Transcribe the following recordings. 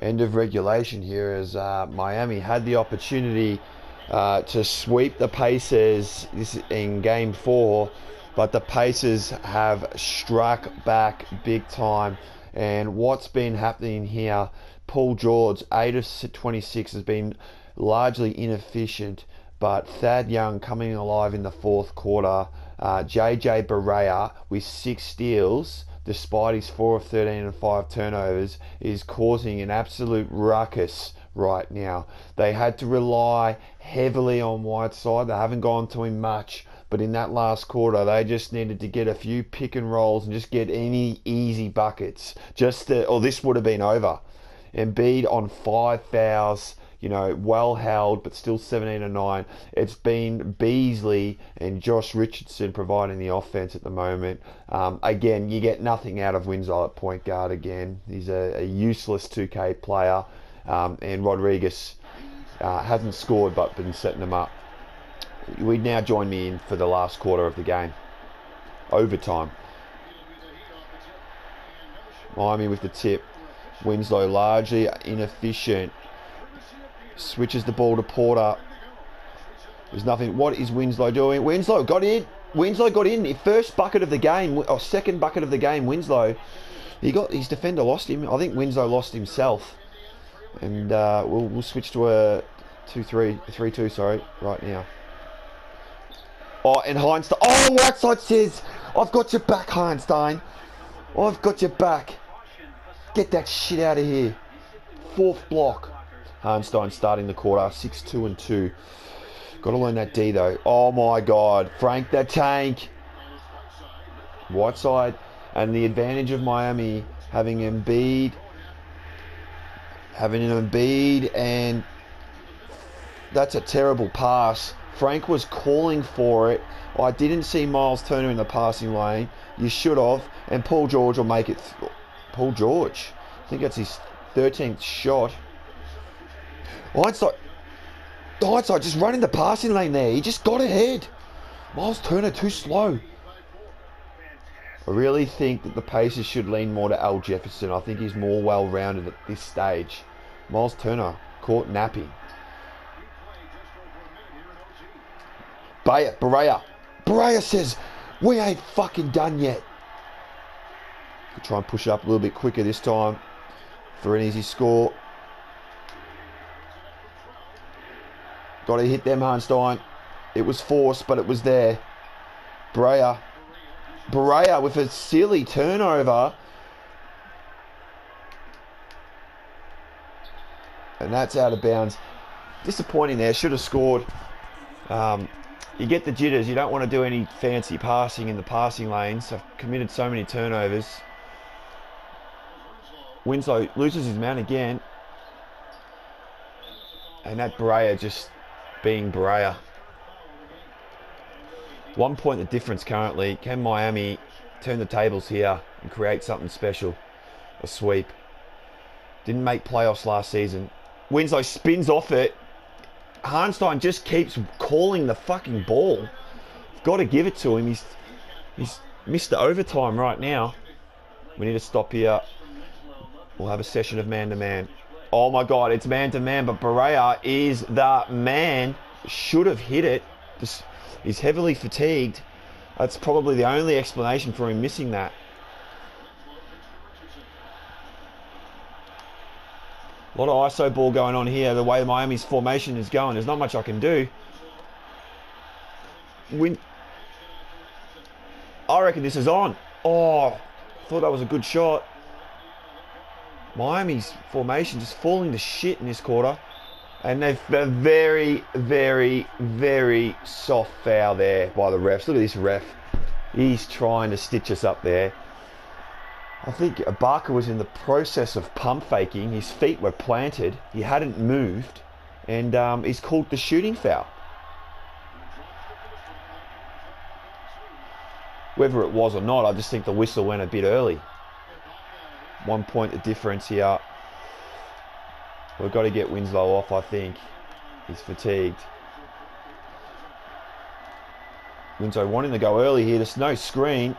end of regulation here as Miami had the opportunity to sweep the Pacers in game 4, but the Pacers have struck back big time. And what's been happening here, Paul George, 8 of 26, has been largely inefficient, but Thad Young coming alive in the fourth quarter. JJ Barea with 6 steals, despite his 4 of 13 and 5 turnovers, is causing an absolute ruckus right now. They had to rely heavily on Whiteside. They haven't gone to him much, but in that last quarter, they just needed to get a few pick and rolls and just get any easy buckets. Or this would have been over. Embiid on 5 fouls, well held, but still 17 and 9. It's been Beasley and Josh Richardson providing the offense at the moment. Again, you get nothing out of Winslow at point guard again. He's a useless 2K player. And Rodriguez hasn't scored but been setting them up. We now join me in for the last quarter of the game. Overtime. Miami with the tip. Winslow largely inefficient. Switches the ball to Porter. There's nothing. What is Winslow doing? Winslow got in. The first bucket of the game, or second bucket of the game. Winslow, his defender lost him. I think Winslow lost himself. And we'll switch to a 3-2, sorry, right now. Oh, and Heinstein. Oh, Whiteside says, I've got your back, Heinstein. I've got your back. Get that shit out of here. Fourth block. Heinstein starting the quarter, 6-2 and 2. Got to learn that D though. Oh my God, Frank the Tank. Whiteside, and the advantage of Miami having an Embiid, and that's a terrible pass. Frank was calling for it. I didn't see Miles Turner in the passing lane. You should have, and Paul George will make it. Paul George, I think that's his 13th shot. Whiteside just running the passing lane there. He just got ahead. Miles Turner too slow. I really think that the Pacers should lean more to Al Jefferson. I think he's more well-rounded at this stage. Miles Turner caught napping. Barea says, we ain't fucking done yet. Could try and push it up a little bit quicker this time for an easy score. Got to hit them, Harnstein. It was forced, but it was there. Barea with a silly turnover. And that's out of bounds. Disappointing there. Should have scored. You get the jitters. You don't want to do any fancy passing in the passing lanes. I've committed so many turnovers. Winslow loses his man again. And that Barea just being Barea. 1 point the difference currently. Can Miami turn the tables here and create something special? A sweep. Didn't make playoffs last season. Winslow spins off it. Harnstein just keeps calling the fucking ball. Got to give it to him. He's missed the overtime right now. We need to stop here. We'll have a session of man-to-man. Oh my God, it's man-to-man, but Barea is the man. Should have hit it. He's heavily fatigued. That's probably the only explanation for him missing that. A lot of ISO ball going on here. The way Miami's formation is going, there's not much I can do. I reckon this is on. Oh, thought that was a good shot. Miami's formation just falling to shit in this quarter. And they've a very, very, very soft foul there by the refs. Look at this ref. He's trying to stitch us up there. I think Ibaka was in the process of pump faking. His feet were planted. He hadn't moved. And he's called the shooting foul. Whether it was or not, I just think the whistle went a bit early. 1 point the difference here. We've got to get Winslow off, I think. He's fatigued. Winslow wanting to go early here. There's no screen.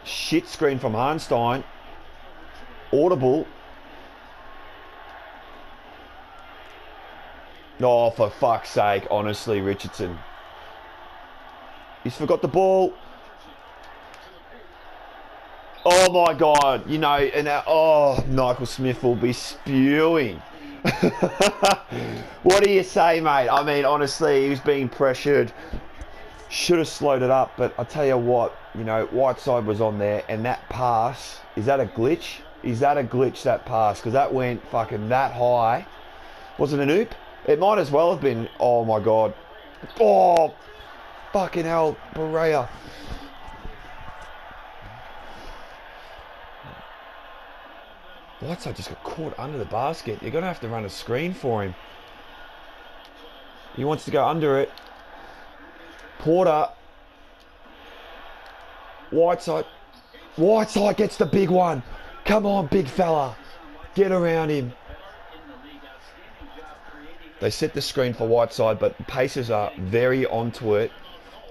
Shit screen from Harnstein. Audible. Oh, for fuck's sake, honestly, Richardson. He's forgot the ball. Oh my God, you know, and Michael Smith will be spewing. What do you say, mate? I mean, honestly, he was being pressured. Should have slowed it up, but I tell you what, you know, Whiteside was on there, and that pass, is that a glitch? Is that a glitch, that pass? Because that went fucking that high. Was it an oop? It might as well have been. Oh my God. Oh, fucking hell, Berea. Whiteside just got caught under the basket. You're going to have to run a screen for him. He wants to go under it. Porter. Whiteside. Whiteside gets the big one. Come on, big fella. Get around him. They set the screen for Whiteside, but the Pacers are very onto it.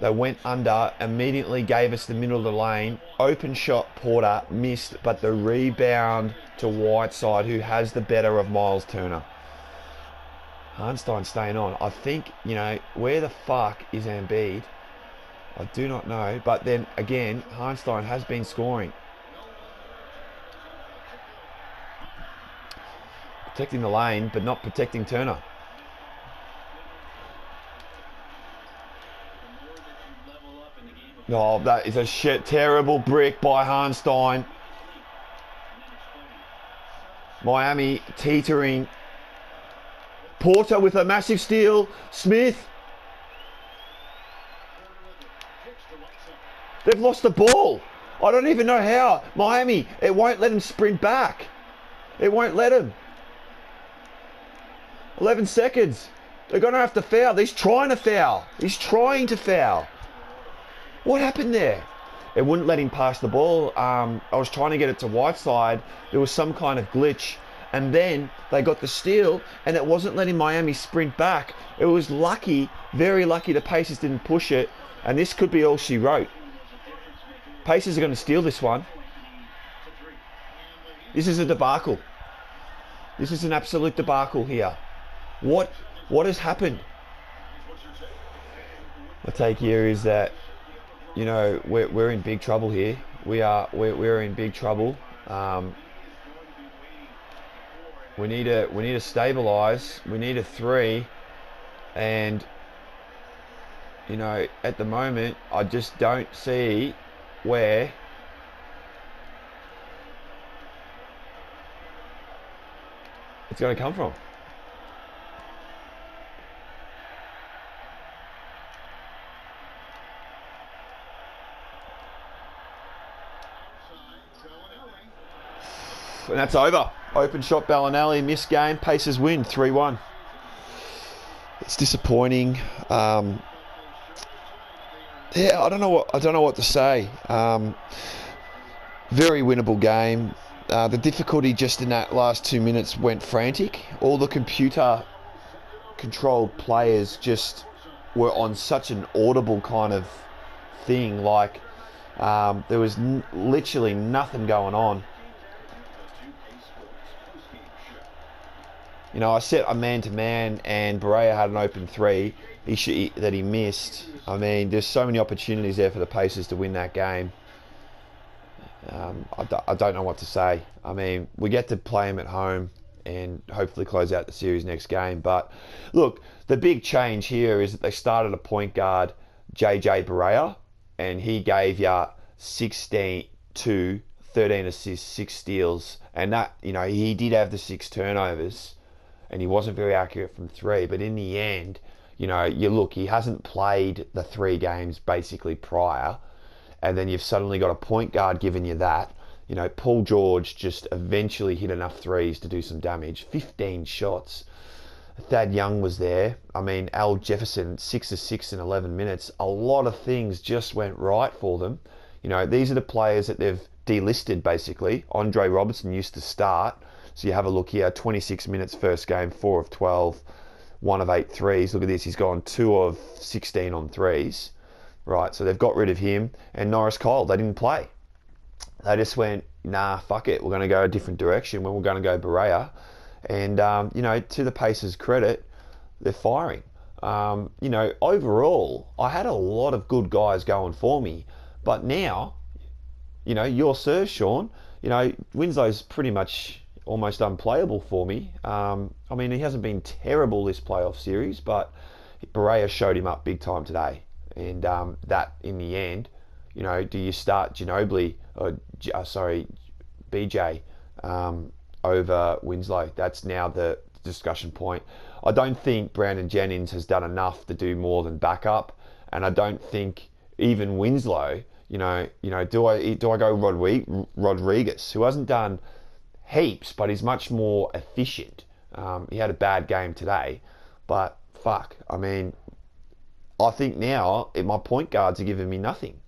They went under, immediately gave us the middle of the lane. Open shot, Porter missed, but the rebound to Whiteside, who has the better of Miles Turner. Hartenstein staying on. I think, you know, where the fuck is Embiid? I do not know. But then, again, Hartenstein has been scoring. Protecting the lane, but not protecting Turner. Oh, that is a terrible brick by Hartenstein. Miami teetering. Porter with a massive steal. Smith. They've lost the ball. I don't even know how. Miami, it won't let him sprint back. It won't let him. 11 seconds. They're going to have to foul. He's trying to foul. He's trying to foul. What happened there? It wouldn't let him pass the ball. I was trying to get it to Whiteside. There was some kind of glitch. And then they got the steal, and it wasn't letting Miami sprint back. It was lucky, very lucky the Pacers didn't push it. And this could be all she wrote. Pacers are going to steal this one. This is a debacle. This is an absolute debacle here. What has happened? My take here is that, you know, we're in big trouble here. We're in big trouble. We need to stabilize. We need a 3, and you know, at the moment, I just don't see where it's going to come from. And that's over. Open shot, Bellinelli, missed game. Pacers win 3-1. It's disappointing. Yeah, I don't know what to say. Very winnable game. The difficulty just in that last 2 minutes went frantic. All the computer-controlled players just were on such an audible kind of thing. Like there was literally nothing going on. You know, I set a man-to-man, and Berea had an open 3 that he missed. I mean, there's so many opportunities there for the Pacers to win that game. I don't know what to say. I mean, we get to play them at home and hopefully close out the series next game. But look, the big change here is that they started a point guard, JJ Berea, and he gave you 16 to 13 assists, 6 steals, and that, you know, he did have the 6 turnovers. And he wasn't very accurate from 3, but in the end, you know, he hasn't played the 3 games basically prior, and then you've suddenly got a point guard giving you that. You know, Paul George just eventually hit enough threes to do some damage. 15 shots. Thad Young was there. I mean, Al Jefferson, 6 of 6 in 11 minutes. A lot of things just went right for them. You know, these are the players that they've delisted basically. Andre Robertson used to start. So you have a look here, 26 minutes first game, 4 of 12, 1 of 8 threes. Look at this, he's gone 2 of 16 on threes. Right, so they've got rid of him. And Norris Cole, they didn't play. They just went, nah, fuck it, we're going to go a different direction when we're going to go Berea. And, you know, to the Pacers' credit, they're firing. Overall, I had a lot of good guys going for me, but now, your serve, Sean. Winslow's pretty much almost unplayable for me. He hasn't been terrible this playoff series, but Barea showed him up big time today, and that in the end, do you start Ginobili or BJ over Winslow? That's now the discussion point. I don't think Brandon Jennings has done enough to do more than backup, and I don't think even Winslow. Do I go Rodriguez, who hasn't done heaps, but he's much more efficient. He had a bad game today, but fuck, I think now my point guards are giving me nothing.